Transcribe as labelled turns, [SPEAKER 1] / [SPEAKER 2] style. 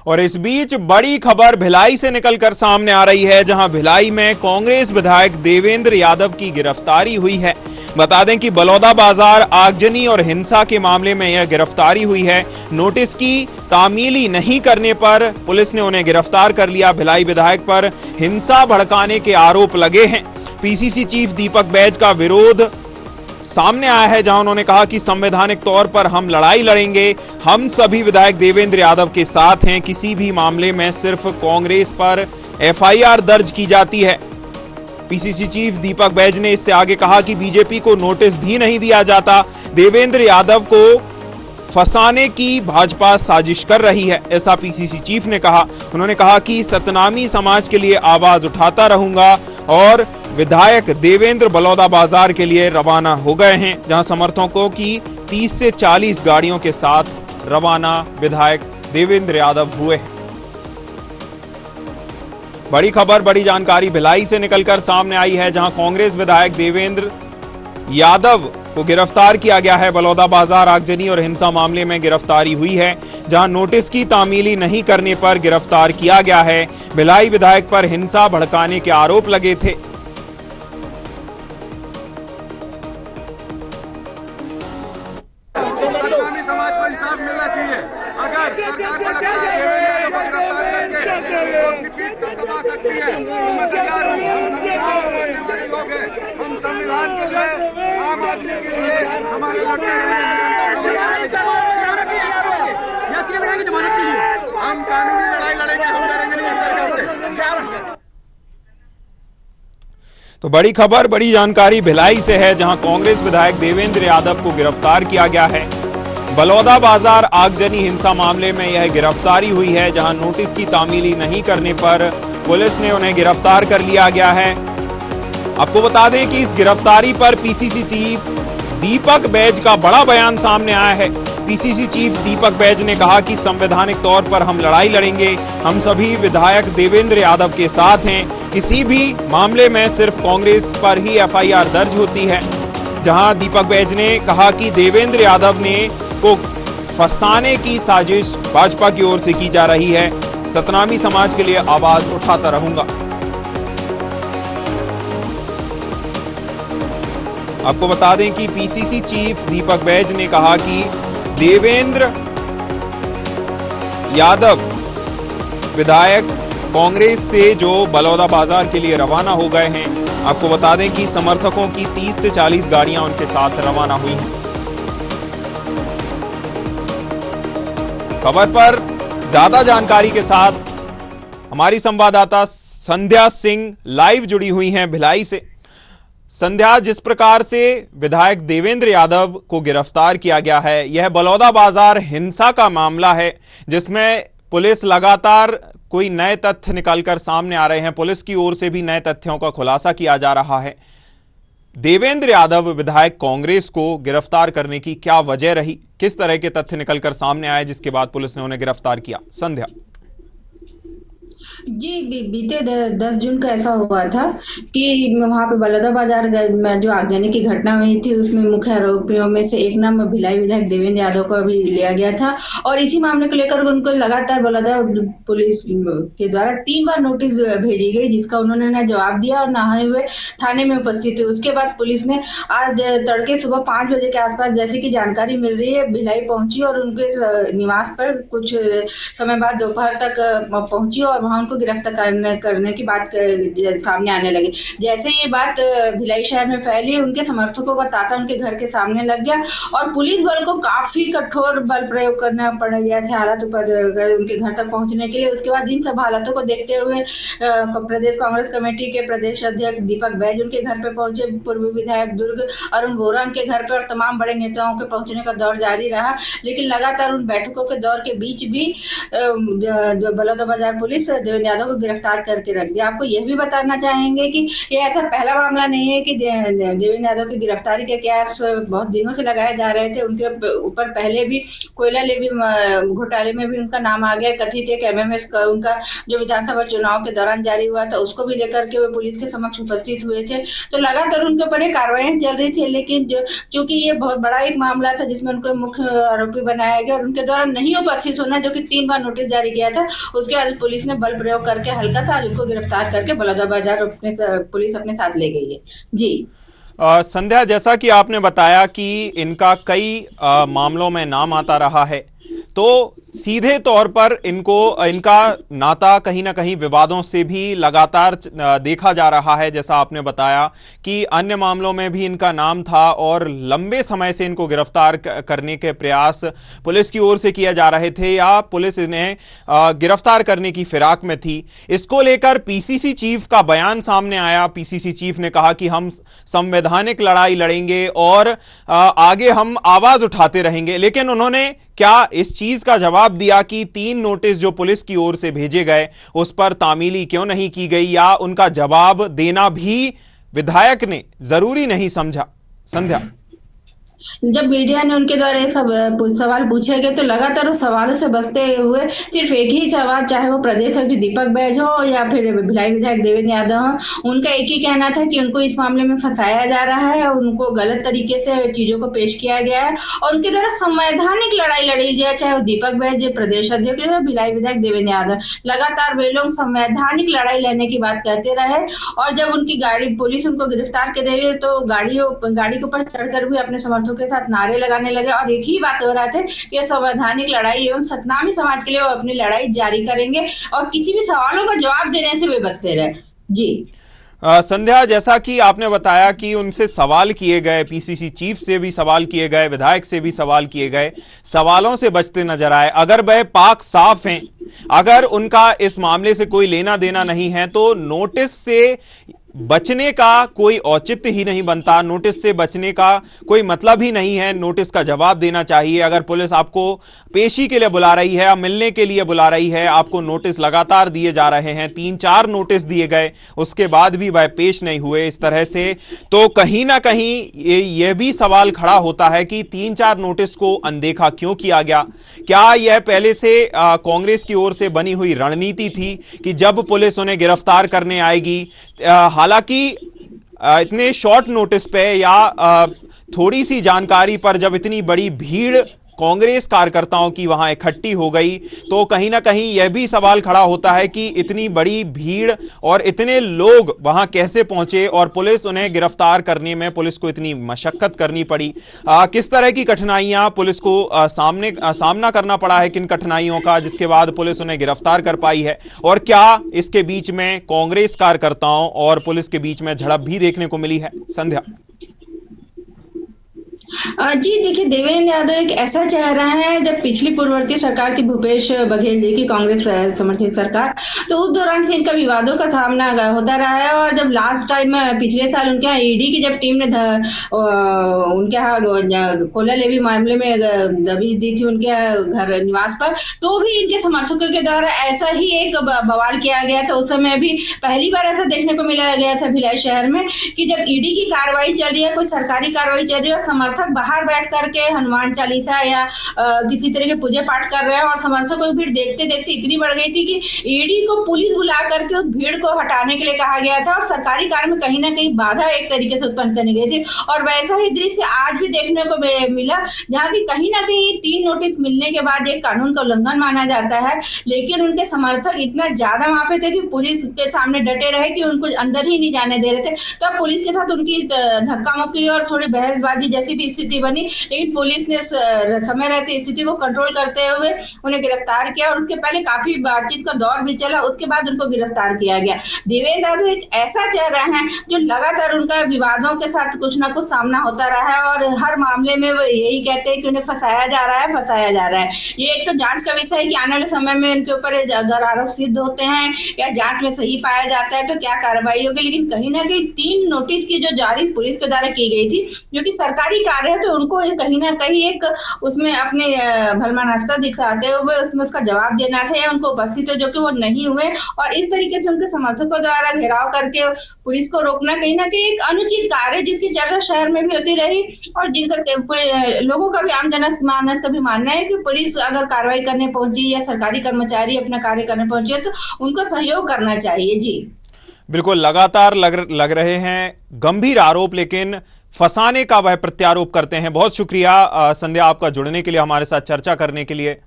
[SPEAKER 1] और इस बीच बड़ी खबर भिलाई से निकलकर सामने आ रही है, जहां भिलाई में कांग्रेस विधायक देवेंद्र यादव की गिरफ्तारी हुई है। बता दें कि बलौदा बाजार आगजनी और हिंसा के मामले में यह गिरफ्तारी हुई है। नोटिस की तामीली नहीं करने पर पुलिस ने उन्हें गिरफ्तार कर लिया। भिलाई विधायक पर हिंसा भड़काने के आरोप लगे हैं। पीसीसी चीफ दीपक बैज का विरोध सामने आया है, जहां उन्होंने कहा कि संवैधानिक तौर पर हम लड़ाई लड़ेंगे, हम सभी विधायक देवेंद्र यादव के साथ हैं। किसी भी मामले में सिर्फ कांग्रेस पर एफआईआर दर्ज की जाती है। पीसीसी चीफ दीपक बैज ने इससे आगे कहा कि बीजेपी को नोटिस भी नहीं दिया जाता। देवेंद्र यादव को फंसाने की भाजपा साजिश कर रही है, ऐसा पीसीसी चीफ ने कहा। उन्होंने कहा कि सतनामी समाज के लिए आवाज उठाता रहूंगा और विधायक देवेंद्र बलौदा बाजार के लिए रवाना हो गए हैं, जहां समर्थकों की 30 से 40 गाड़ियों के साथ रवाना विधायक देवेंद्र यादव हुए हैं। बड़ी खबर, बड़ी जानकारी भिलाई से निकलकर सामने आई है, जहां कांग्रेस विधायक देवेंद्र यादव को गिरफ्तार किया गया है। बलौदा बाजार आगजनी और हिंसा मामले में गिरफ्तारी हुई है, जहां नोटिस की तामीली नहीं करने पर गिरफ्तार किया गया है। भिलाई विधायक पर हिंसा भड़काने के आरोप लगे थे।
[SPEAKER 2] समाज को इंसाफ मिलना चाहिए। अगर सरकार को लगता है देवेंद्र यादव को गिरफ्तार करके वो अपनी पीठ दबा सकती है, तो मैं तैयार हूँ। हम संविधान को मानने वाले लोग हैं, हम संविधान के लिए, आम आदमी के लिए हमारे लड़ने हम कानूनी लड़ाई लड़ेंगे, हम डरेंगे नहीं सरकार से।
[SPEAKER 1] तो बड़ी खबर, बड़ी जानकारी भिलाई से है, जहां कांग्रेस विधायक देवेंद्र यादव को गिरफ्तार किया गया है। बलौदा बाजार आगजनी हिंसा मामले में यह गिरफ्तारी हुई है, जहां नोटिस की तामीली नहीं करने पर पुलिस ने उन्हें गिरफ्तार कर लिया गया है। आपको बता दें कि इस गिरफ्तारी पर पीसीसी चीफ दीपक बैज का बड़ा बयान सामने आया है। पीसीसी चीफ दीपक बैज ने कहा कि संवैधानिक तौर पर हम लड़ाई लड़ेंगे, हम सभी विधायक देवेंद्र यादव के साथ हैं। किसी भी मामले में सिर्फ कांग्रेस पर ही एफआईआर दर्ज होती है। जहां दीपक बैज ने कहा कि देवेंद्र यादव ने को फंसाने की साजिश भाजपा की ओर से की जा रही है। सतनामी समाज के लिए आवाज उठाता रहूंगा। आपको बता दें कि पीसीसी चीफ दीपक बैज ने कहा कि देवेंद्र यादव विधायक कांग्रेस से जो बलौदा बाजार के लिए रवाना हो गए हैं। आपको बता दें कि समर्थकों की 30 से 40 गाड़ियां उनके साथ रवाना हुई हैं। खबर पर ज्यादा जानकारी के साथ हमारी संवाददाता संध्या सिंह लाइव जुड़ी हुई हैं भिलाई से। संध्या, जिस प्रकार से विधायक देवेंद्र यादव को गिरफ्तार किया गया है, यह बलौदा बाजार हिंसा का मामला है, जिसमें पुलिस लगातार कोई नए तथ्य निकालकर सामने आ रहे हैं। पुलिस की ओर से भी नए तथ्यों का खुलासा किया जा रहा है। देवेंद्र यादव विधायक कांग्रेस को गिरफ्तार करने की क्या वजह रही, किस तरह के तथ्य निकलकर सामने आए जिसके बाद पुलिस ने उन्हें गिरफ्तार किया? संध्या
[SPEAKER 3] जी, बीते 10 जून को ऐसा हुआ था कि वहां पे बलौदा बाजार में जो आगजनी की घटना हुई थी, उसमें मुख्य आरोपियों में से एक नाम भिलाई विधायक देवेंद्र यादव को भी लिया गया था। और इसी मामले को लेकर उनको लगातार बलौदा पुलिस के द्वारा 3 बार नोटिस भेजी गई, जिसका उन्होंने न जवाब दिया और न ही वे थाने में उपस्थित थे। उसके बाद पुलिस ने आज तड़के सुबह 5 बजे के आसपास जैसे कि जानकारी मिल रही है, भिलाई पहुंची और उनके निवास पर कुछ समय बाद दोपहर तक पहुंची और वहां उनको गिरफ्तार करने की बात सामने आने लगी। जैसे ये बात भिलाई शहर में फैली, उनके समर्थकों का तांता उनके घर के सामने लग गया और पुलिस बल को काफी कठोर बल प्रयोग करना पड़ा ऐसे हालात उनके घर तक पहुंचने के लिए। उसके बाद इन सब हालातों को देखते हुए प्रदेश कांग्रेस कमेटी के प्रदेश अध्यक्ष दीपक बैज उनके घर पे पहुंचे, पूर्व विधायक दुर्ग अरुण वोरा उनके घर पे और तमाम बड़े नेताओं के पहुंचने का दौर जारी रहा। लेकिन लगातार उन बैठकों के दौर के बीच भी बलौदा बाजार पुलिस देवेंद्र यादव को गिरफ्तार करके रख दिया। आपको यह भी बताना चाहेंगे कि ये ऐसा पहला मामला नहीं है कि देवेंद्र यादव की गिरफ्तारी के केस बहुत दिनों से लगाए जा रहे थे। उनके ऊपर पहले भी कोयला लेवी घोटाले में भी उनका नाम आ गया। कथित एक एमएमएस का उनका जो विधानसभा चुनाव के दौरान जारी हुआ था, उसको भी लेकर के वे पुलिस के समक्ष उपस्थित हुए थे। तो लगातार उनके ऊपर कार्रवाई चल रही थी, लेकिन चूंकि ये बहुत बड़ा एक मामला था जिसमें उनको मुख्य आरोपी बनाया गया और उनके द्वारा नहीं उपस्थित होना, जो कि 3 बार नोटिस जारी किया था, उसके बाद पुलिस ने बल प्रयोग करके हल्का सा उनको गिरफ्तार करके बलौदाबाजार पुलिस अपने साथ ले गई है। जी
[SPEAKER 1] संध्या, जैसा कि आपने बताया कि इनका कई मामलों में नाम आता रहा है, तो सीधे तौर पर इनका नाता कहीं ना कहीं विवादों से भी लगातार देखा जा रहा है। जैसा आपने बताया कि अन्य मामलों में भी इनका नाम था और लंबे समय से इनको गिरफ्तार करने के प्रयास पुलिस की ओर से किए जा रहे थे या पुलिस इन्हें गिरफ्तार करने की फिराक में थी। इसको लेकर पीसीसी चीफ का बयान सामने आया। पीसीसी चीफ ने कहा कि हम संवैधानिक लड़ाई लड़ेंगे और आगे हम आवाज उठाते रहेंगे, लेकिन उन्होंने क्या इस चीज का जवाब दिया कि 3 नोटिस जो पुलिस की ओर से भेजे गए उस पर तामीली क्यों नहीं की गई, या उनका जवाब देना भी विधायक ने जरूरी नहीं समझा? संध्या,
[SPEAKER 3] जब मीडिया ने उनके द्वारा ये सब सवाल पूछे गए तो लगातार उस सवालों से बचते हुए सिर्फ एक ही सवाल, चाहे वो प्रदेश अध्यक्ष दीपक बैज हो या फिर भिलाई विधायक देवेंद्र यादव हो, उनका एक ही कहना था कि उनको इस मामले में फंसाया जा रहा है और उनको गलत तरीके से चीजों को पेश किया गया है और उनके द्वारा संवैधानिक लड़ाई लड़ी जाए, चाहे वो दीपक बैज प्रदेश अध्यक्ष या भिलाई विधायक देवेंद्र यादव। लगातार वे लोग संवैधानिक लड़ाई लेने की बात कहते रहे और जब उनकी गाड़ी पुलिस उनको गिरफ्तार कर रही है तो गाड़ी के ऊपर चढ़कर भी अपने समर्थकों के साथ नारे लगाने लगे और एक ही बात हो रहा था कि संवैधानिक लड़ाई एवं सतनामी समाज के लिए वो अपनी लड़ाई जारी करेंगे और किसी भी सवालों का जवाब देने से वे बचते रहे। जी
[SPEAKER 1] संध्या, जैसा कि आपने बताया कि उनसे सवाल किए गए, पीसीसी चीफ से भी सवाल किए गए, विधायक से भी सवाल किए गए, सवालों से बचते नजर आए। अगर वह पाक साफ हैं, अगर उनका इस मामले से कोई लेना देना नहीं है, तो नोटिस से बचने का कोई औचित्य ही नहीं बनता, नोटिस से बचने का कोई मतलब ही नहीं है। नोटिस का जवाब देना चाहिए। अगर पुलिस आपको पेशी के लिए बुला रही है, मिलने के लिए बुला रही है, आपको नोटिस लगातार दिए जा रहे हैं, 3-4 नोटिस दिए गए, उसके बाद भी वह पेश नहीं हुए इस तरह से, तो कहीं ना कहीं यह भी सवाल खड़ा होता है कि 3-4 नोटिस को अनदेखा क्यों किया गया? क्या यह पहले से कांग्रेस की ओर से बनी हुई रणनीति थी कि जब पुलिस उन्हें गिरफ्तार करने आएगी, हालांकि इतने शॉर्ट नोटिस पे या थोड़ी सी जानकारी पर जब इतनी बड़ी भीड़ कांग्रेस कार्यकर्ताओं की वहां इकट्ठी हो गई, तो कहीं ना कहीं यह भी सवाल खड़ा होता है कि इतनी बड़ी भीड़ और इतने लोग वहां कैसे पहुंचे और पुलिस उन्हें गिरफ्तार करने में पुलिस को इतनी मशक्कत करनी पड़ी। किस तरह की कठिनाइयां पुलिस को सामना करना पड़ा है, किन कठिनाइयों का, जिसके बाद पुलिस उन्हें गिरफ्तार कर पाई है, और क्या इसके बीच में कांग्रेस कार्यकर्ताओं और पुलिस के बीच में झड़प भी देखने को मिली है? संध्या
[SPEAKER 3] जी देखिए, देवेंद्र यादव एक ऐसा चेहरा है, जब पिछली पूर्ववर्ती सरकार थी भूपेश बघेल जी की कांग्रेस समर्थित सरकार, तो उस दौरान से इनका विवादों का सामना होता रहा है। और जब लास्ट टाइम पिछले साल उनके यहाँ ईडी की जब टीम ने उनके यहाँ कोयला लेवी मामले में दबिश दी थी उनके घर निवास पर, तो भी इनके समर्थकों के द्वारा ऐसा ही एक बवाल किया गया था। उस समय भी पहली बार ऐसा देखने को मिला गया था भिलाई शहर में कि जब ईडी की कार्रवाई चल रही है, कोई सरकारी कार्रवाई चल रही है और समर्थक बाहर बैठ करके हनुमान चालीसा या किसी तरह के पूजे पाठ कर रहे हैं और समर्थकों की भीड़ देखते देखते इतनी बढ़ गई थी कि ईडी को पुलिस बुला करके उस भीड़ को हटाने के लिए कहा गया था और सरकारी कार्य में कहीं ना कहीं बाधा एक तरीके से उत्पन्न करनी गई थी। और वैसा ही दृश्य आज भी देखने को मिला, जहाँ की कहीं ना कहीं 3 नोटिस मिलने के बाद एक कानून का उल्लंघन माना जाता है, लेकिन उनके समर्थक इतना ज्यादा वहां पे थे कि पुलिस के सामने डटे रहे कि उनको अंदर ही नहीं जाने दे रहे थे। तब पुलिस के साथ उनकी धक्का मुक्की और थोड़ी बहसबाजी जैसी भी स्थिति बनी, लेकिन पुलिस ने समय रहते स्थिति को कंट्रोल करते हुए उन्हें गिरफ्तार किया और उसके पहले काफी बातचीत का दौर भी चला, उसके बाद उनको गिरफ्तार किया गया। देवेंद्र यादव एक ऐसा चेहरा है जो लगातार उनका विवादों के साथ कुछ ना कुछ सामना होता रहा है और हर मामले में वो यही कहते हैं कि उन्हें फंसाया जा रहा है। ये एक तो जांच का विषय है कि आने वाले समय में उनके ऊपर अगर आरोप सिद्ध होते हैं या जांच में सही पाया जाता है तो क्या कार्रवाई होगी, लेकिन कहीं ना कहीं 3 नोटिस की जो जारी पुलिस के द्वारा की गई थी, जो कि सरकारी आ रहे हैं तो उनको कहीं ना कहीं एक उसमें अपने भलमा नाश्ता दिखाते हुए उसमें उसका जवाब देना था, या उनको उपस्थित जो कि वो नहीं हुए, और इस तरीके से उनके समर्थकों द्वारा घेराव करके पुलिस को रोकना कहीं ना कहीं एक अनुचित कार्य है, जिसकी चर्चा शहर में भी होती रही। और जिनका लोगों का भी, आम जनमानस का भी मानना है कि पुलिस अगर कार्रवाई करने पहुंची या सरकारी कर्मचारी अपना कार्य करने पहुंचे तो उनको सहयोग करना चाहिए। जी
[SPEAKER 1] बिल्कुल, लगातार लग रहे हैं गंभीर आरोप, लेकिन फंसाने का वह प्रत्यारोप करते हैं। बहुत शुक्रिया संध्या आपका जुड़ने के लिए, हमारे साथ चर्चा करने के लिए।